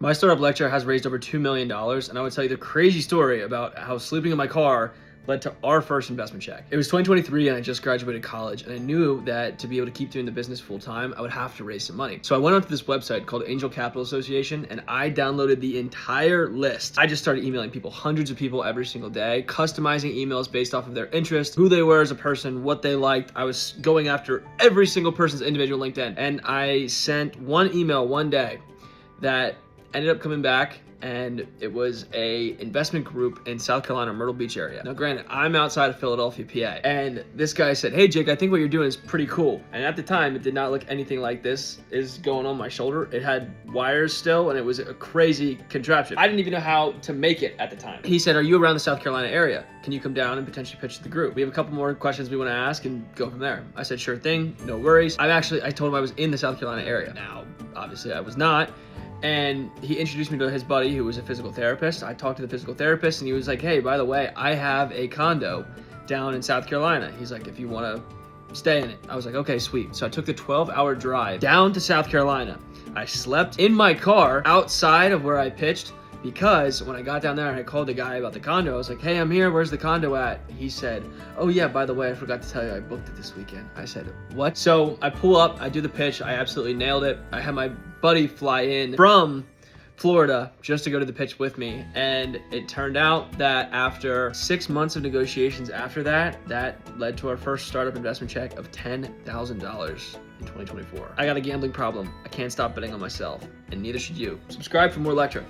My startup lecture has raised over $2 million, and I would tell you the crazy story about how sleeping in my car led to our first investment check. It was 2023 and I just graduated college, and I knew that to be able to keep doing the business full time, I would have to raise some money. So I went onto this website called Angel Capital Association and I downloaded the entire list. I just started emailing people, hundreds of people every single day, customizing emails based off of their interest, who they were as a person, what they liked. I was going after every single person's individual LinkedIn, and I sent one email one day that ended up coming back, and it was a investment group in South Carolina, Myrtle Beach area. Now granted, I'm outside of Philadelphia, PA, and this guy said, "Hey Jake, I think what you're doing is pretty cool." And at the time, it did not look anything like this is going on my shoulder. It had wires still, and it was a crazy contraption. I didn't even know how to make it at the time. He said, "Are you around the South Carolina area? Can you come down and potentially pitch to the group? We have a couple more questions we want to ask and go from there." I said, "Sure thing, no worries." I told him I was in the South Carolina area. Now, obviously I was not. And he introduced me to his buddy who was a physical therapist. I talked to the physical therapist and he was like, "Hey, by the way, I have a condo down in South Carolina." He's like, "If you want to stay in it." I was like, "Okay, sweet." So I took the 12-hour drive down to South Carolina. I slept in my car outside of where I pitched, because when I got down there and I called the guy about the condo, I was like, "Hey, I'm here, where's the condo at?" He said, "Oh yeah, by the way, I forgot to tell you, I booked it this weekend." I said, "What?" So I pull up, I do the pitch, I absolutely nailed it. I had my buddy fly in from Florida just to go to the pitch with me, and it turned out that after 6 months of negotiations after that led to our first startup investment check of $10,000 in 2024. I got a gambling problem. I can't stop betting on myself, and neither should you. Subscribe for more lecture.